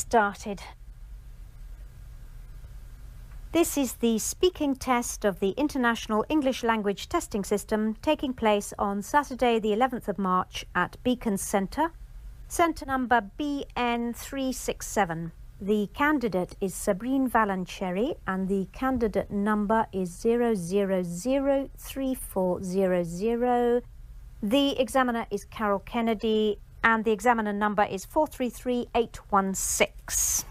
started. This is the speaking test of the International English Language Testing System taking place on Saturday the 11th of March at Beacon Centre, centre number BN367. The candidate is Sabrine Valancheri and the candidate number is 0003400. The examiner is Carol Kennedy and the examiner number is 433816.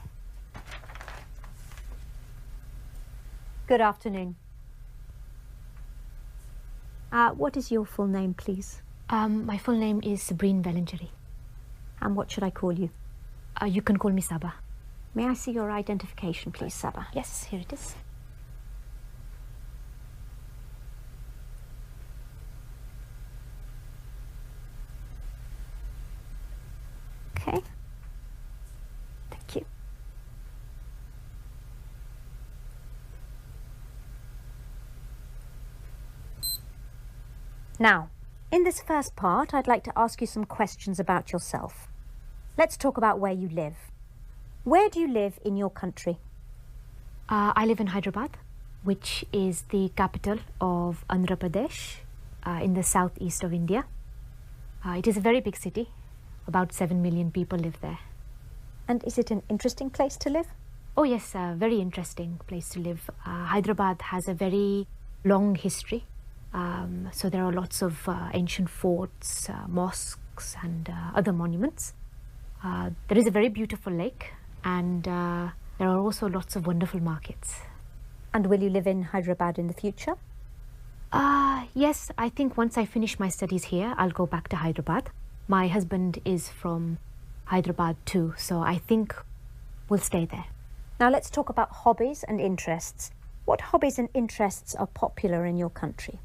Good afternoon. What is your full name, please? My full name is Sabrine Valancheri. And what should I call you? You can call me Saba. May I see your identification, please, Saba? Yes, here it is. Okay. Thank you. Now, in this first part, I'd like to ask you some questions about yourself. Let's talk about where you live. Where do you live in your country? I live in Hyderabad, which is the capital of Andhra Pradesh, in the southeast of India. It is a very big city. About 7 million people live there. And is it an interesting place to live? Oh yes, a very interesting place to live. Hyderabad has a very long history. So there are lots of ancient forts, mosques and other monuments. There is a very beautiful lake and there are also lots of wonderful markets. And will you live in Hyderabad in the future? Yes, I think once I finish my studies here, I'll go back to Hyderabad. My husband is from Hyderabad too, so I think we'll stay there. Now let's talk about hobbies and interests. What hobbies and interests are popular in your country?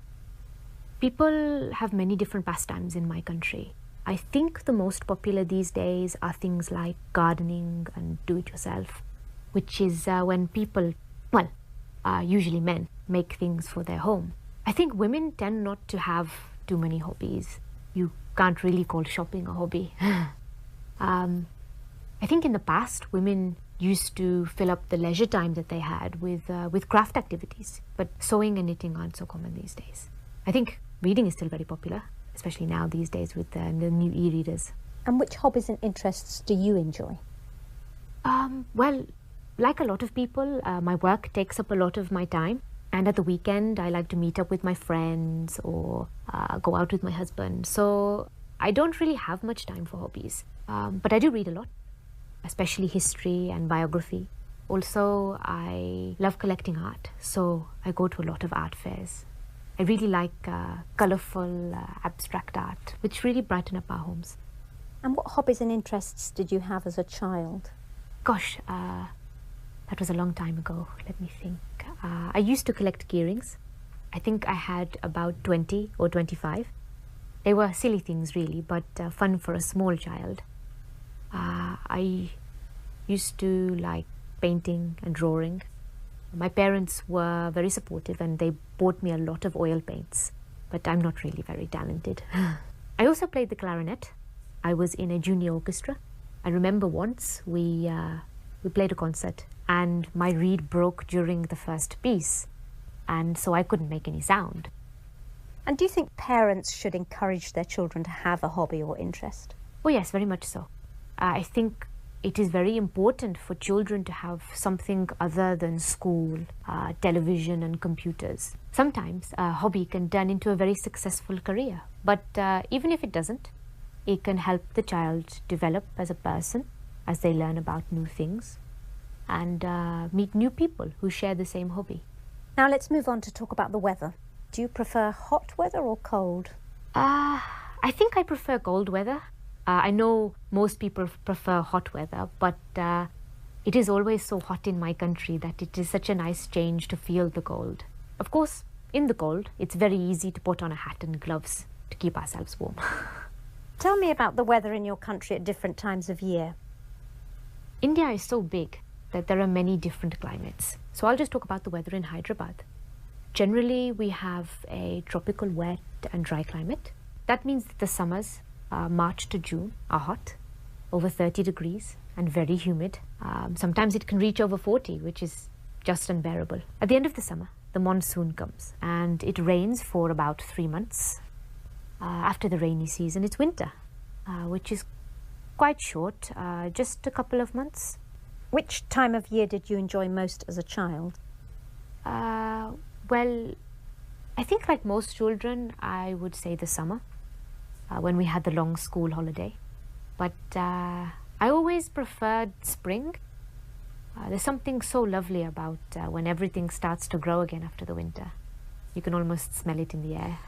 People have many different pastimes in my country. I think the most popular these days are things like gardening and do-it-yourself, which is when people, well, usually men, make things for their home. I think women tend not to have too many hobbies. You can't really call shopping a hobby. I think in the past, women used to fill up the leisure time that they had with craft activities, but sewing and knitting aren't so common these days. I think reading is still very popular, especially now these days with the new e-readers. And which hobbies and interests do you enjoy? Well, like a lot of people, my work takes up a lot of my time. And at the weekend, I like to meet up with my friends or go out with my husband. So I don't really have much time for hobbies. But I do read a lot, especially history and biography. Also, I love collecting art. So I go to a lot of art fairs. I really like colourful, abstract art, which really brighten up our homes. And what hobbies and interests did you have as a child? Gosh, that was a long time ago. Let me think. I used to collect key-rings. I think I had about 20 or 25. They were silly things really, but fun for a small child. I used to like painting and drawing. My parents were very supportive and they bought me a lot of oil paints, but I'm not really very talented. I also played the clarinet. I was in a junior orchestra. I remember once we played a concert and my reed broke during the first piece, and so I couldn't make any sound. And do you think parents should encourage their children to have a hobby or interest? Oh yes, very much so. I think it is very important for children to have something other than school, television and computers. Sometimes a hobby can turn into a very successful career, but even if it doesn't, it can help the child develop as a person as they learn about new things and meet new people who share the same hobby. Now let's move on to talk about the weather. Do you prefer hot weather or cold? I think I prefer cold weather. I know most people prefer hot weather, but it is always so hot in my country that it is such a nice change to feel the cold. Of course, in the cold, it's very easy to put on a hat and gloves to keep ourselves warm. Tell me about the weather in your country at different times of year. India is so big that there are many different climates. So I'll just talk about the weather in Hyderabad. Generally, we have a tropical wet and dry climate. That means that the summers, March to June, are hot, over 30 degrees, and very humid. Sometimes it can reach over 40, which is just unbearable. At the end of the summer, the monsoon comes and it rains for about 3 months. After the rainy season, it's winter, which is quite short, just a couple of months. Which time of year did you enjoy most as a child? Well, I think like most children, I would say the summer, when we had the long school holiday. But I always preferred spring. There's something so lovely about when everything starts to grow again after the winter. You can almost smell it in the air.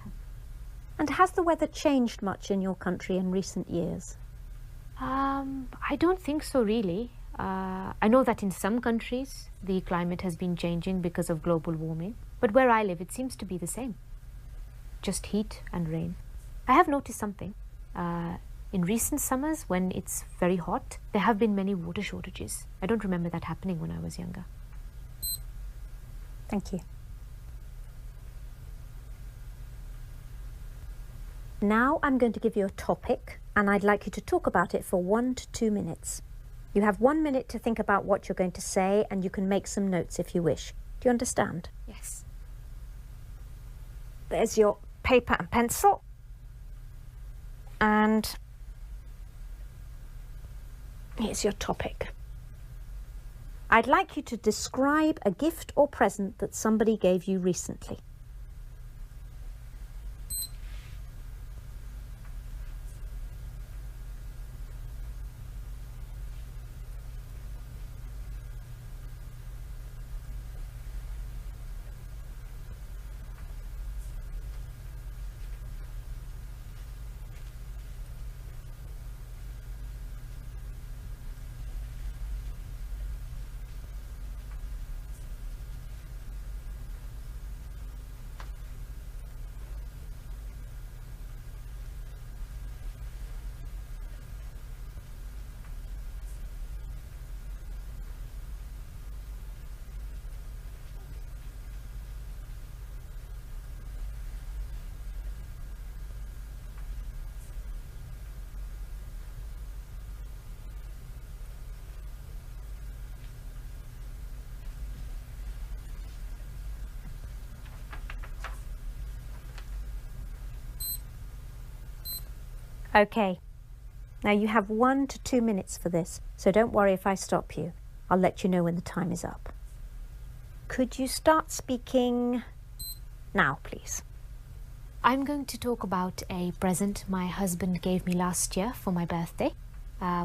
And has the weather changed much in your country in recent years? I don't think so, really. I know that in some countries the climate has been changing because of global warming, but where I live it seems to be the same. Just heat and rain. I have noticed something. In recent summers, when it's very hot, there have been many water shortages. I don't remember that happening when I was younger. Thank you. Now I'm going to give you a topic, and I'd like you to talk about it for 1 to 2 minutes. You have 1 minute to think about what you're going to say, and you can make some notes if you wish. Do you understand? Yes. There's your paper and pencil. And here's your topic. I'd like you to describe a gift or present that somebody gave you recently. Okay, now you have 1 to 2 minutes for this, so don't worry if I stop you. I'll let you know when the time is up. Could you start speaking now, please? I'm going to talk about a present my husband gave me last year for my birthday.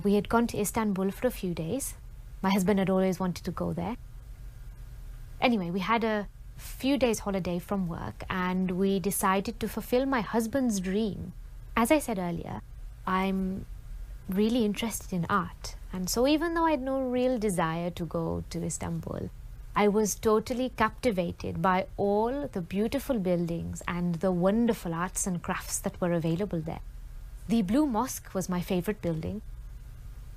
We had gone to Istanbul for a few days. My husband had always wanted to go there. Anyway, we had a few days holiday from work and we decided to fulfill my husband's dream. As I said earlier, I'm really interested in art, and so even though I had no real desire to go to Istanbul, I was totally captivated by all the beautiful buildings and the wonderful arts and crafts that were available there. The Blue Mosque was my favorite building.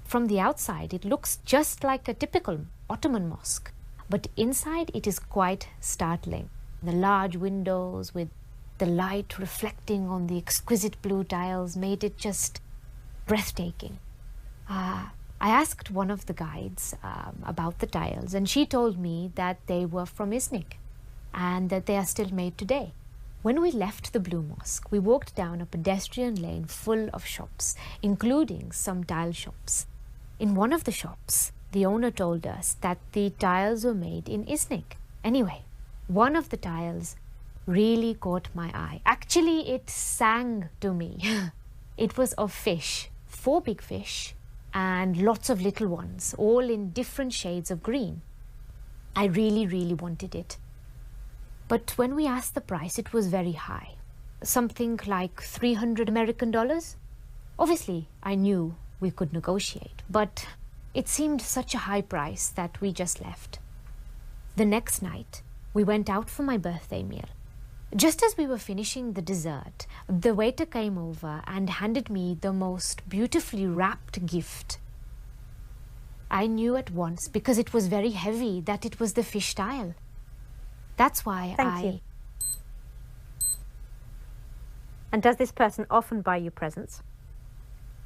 From the outside, it looks just like a typical Ottoman mosque, but inside it is quite startling. The large windows with the light reflecting on the exquisite blue tiles made it just breathtaking. I asked one of the guides about the tiles, and she told me that they were from Iznik and that they are still made today. When we left the Blue Mosque, we walked down a pedestrian lane full of shops, including some tile shops. In one of the shops, the owner told us that the tiles were made in Iznik. Anyway, one of the tiles really caught my eye. Actually, it sang to me. It was of fish, 4 big fish and lots of little ones, all in different shades of green. I really wanted it. But when we asked the price, it was very high. Something like $300 American. Obviously, I knew we could negotiate, but it seemed such a high price that we just left. The next night, we went out for my birthday meal. Just as we were finishing the dessert, the waiter came over and handed me the most beautifully wrapped gift. I knew at once, because it was very heavy, that it was the fish tile. That's why Thank you. And does this person often buy you presents?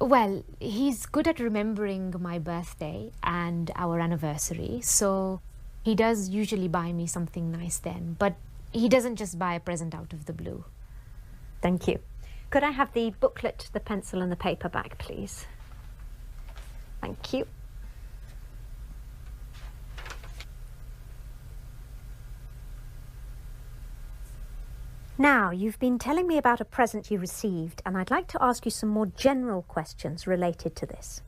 Well, he's good at remembering my birthday and our anniversary, so he does usually buy me something nice then, but he doesn't just buy a present out of the blue. Thank you. Could I have the booklet, the pencil and the paper back, please? Thank you. Now, you've been telling me about a present you received, and I'd like to ask you some more general questions related to this.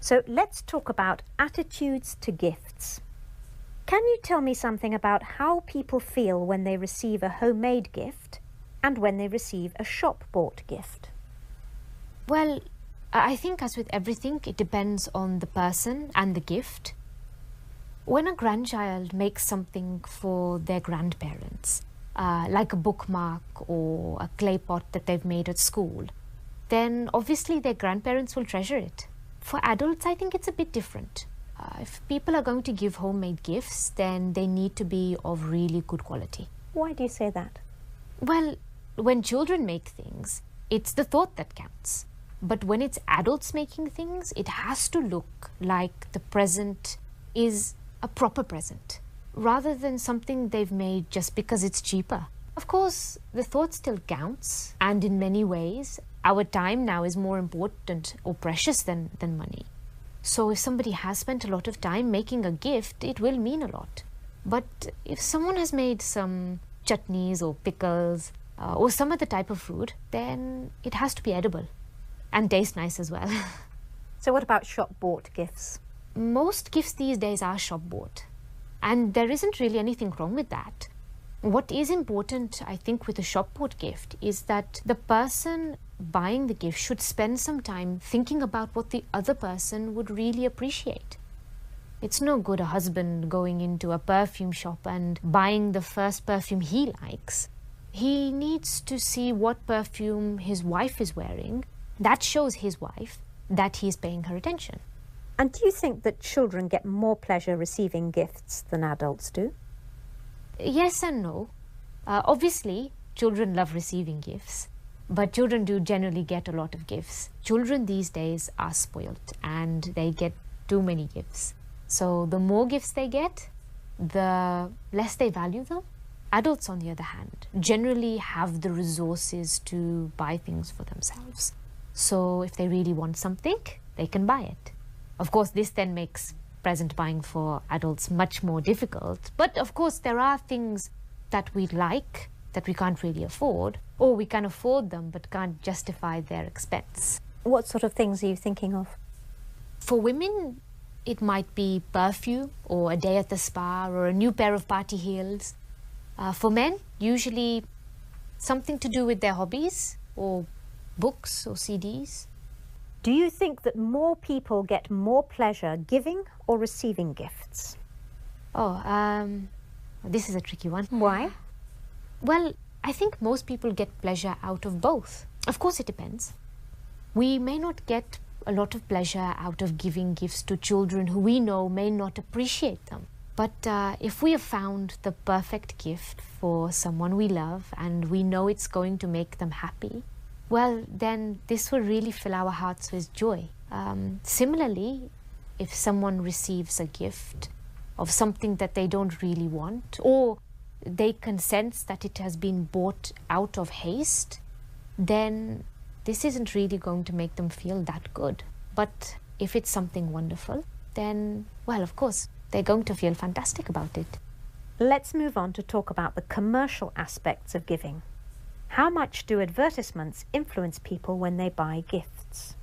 So let's talk about attitudes to gifts. Can you tell me something about how people feel when they receive a homemade gift and when they receive a shop-bought gift? Well, I think as with everything, it depends on the person and the gift. When a grandchild makes something for their grandparents, like a bookmark or a clay pot that they've made at school, then obviously their grandparents will treasure it. For adults, I think it's a bit different. If people are going to give homemade gifts, then they need to be of really good quality. Why do you say that? Well, when children make things, it's the thought that counts. But when it's adults making things, it has to look like the present is a proper present, rather than something they've made just because it's cheaper. Of course, the thought still counts, and in many ways, our time now is more important or precious than money. So if somebody has spent a lot of time making a gift, it will mean a lot. But if someone has made some chutneys or pickles or some other type of food, then it has to be edible and taste nice as well. So what about shop-bought gifts? Most gifts these days are shop-bought. And there isn't really anything wrong with that. What is important, I think, with a shop-bought gift is that the person buying the gift should spend some time thinking about what the other person would really appreciate. It's no good a husband going into a perfume shop and buying the first perfume he likes. He needs to see what perfume his wife is wearing. That shows his wife that he's paying her attention. And do you think that children get more pleasure receiving gifts than adults do? Yes and no. Obviously, children love receiving gifts, but children do generally get a lot of gifts. Children these days are spoilt and they get too many gifts. So the more gifts they get, the less they value them. Adults, on the other hand, generally have the resources to buy things for themselves. So if they really want something, they can buy it. Of course, this then makes present buying for adults much more difficult. But of course, there are things that we like that we can't really afford, or we can afford them but can't justify their expense. What sort of things are you thinking of? For women, it might be perfume or a day at the spa or a new pair of party heels. For men, usually something to do with their hobbies or books or CDs. Do you think that more people get more pleasure giving or receiving gifts? This is a tricky one. Why? Well, I think most people get pleasure out of both. Of course, it depends. We may not get a lot of pleasure out of giving gifts to children who we know may not appreciate them. But if we have found the perfect gift for someone we love and we know it's going to make them happy, well, then this will really fill our hearts with joy. Similarly, if someone receives a gift of something that they don't really want, or they can sense that it has been bought out of haste, then this isn't really going to make them feel that good. But if it's something wonderful, then, well, of course, they're going to feel fantastic about it. Let's move on to talk about the commercial aspects of giving. How much do advertisements influence people when they buy gifts?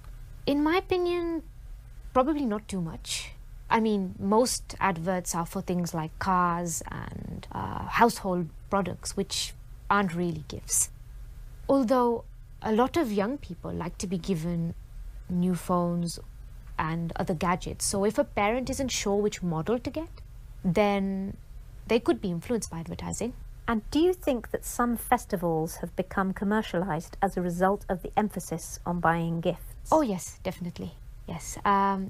In my opinion, probably not too much. I mean, most adverts are for things like cars and household products, which aren't really gifts. Although a lot of young people like to be given new phones and other gadgets. So if a parent isn't sure which model to get, then they could be influenced by advertising. And do you think that some festivals have become commercialized as a result of the emphasis on buying gifts? Oh yes, definitely. Yes.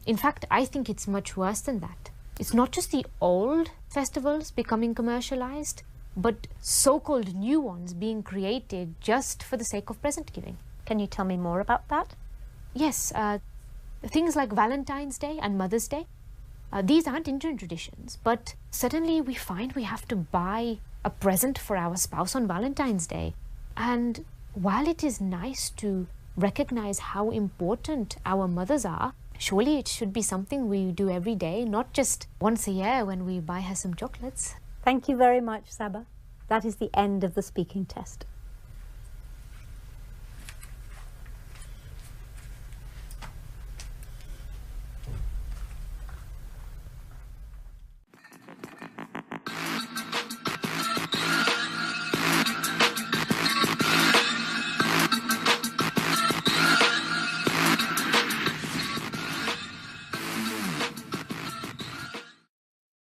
In fact, I think it's much worse than that. It's not just the old festivals becoming commercialized, but so-called new ones being created just for the sake of present giving. Can you tell me more about that? Yes, things like Valentine's Day and Mother's Day, these aren't Indian traditions, but suddenly we find we have to buy a present for our spouse on Valentine's Day. And while it is nice to recognize how important our mothers are, surely it should be something we do every day, not just once a year when we buy her some chocolates. Thank you very much, Saba. That is the end of the speaking test.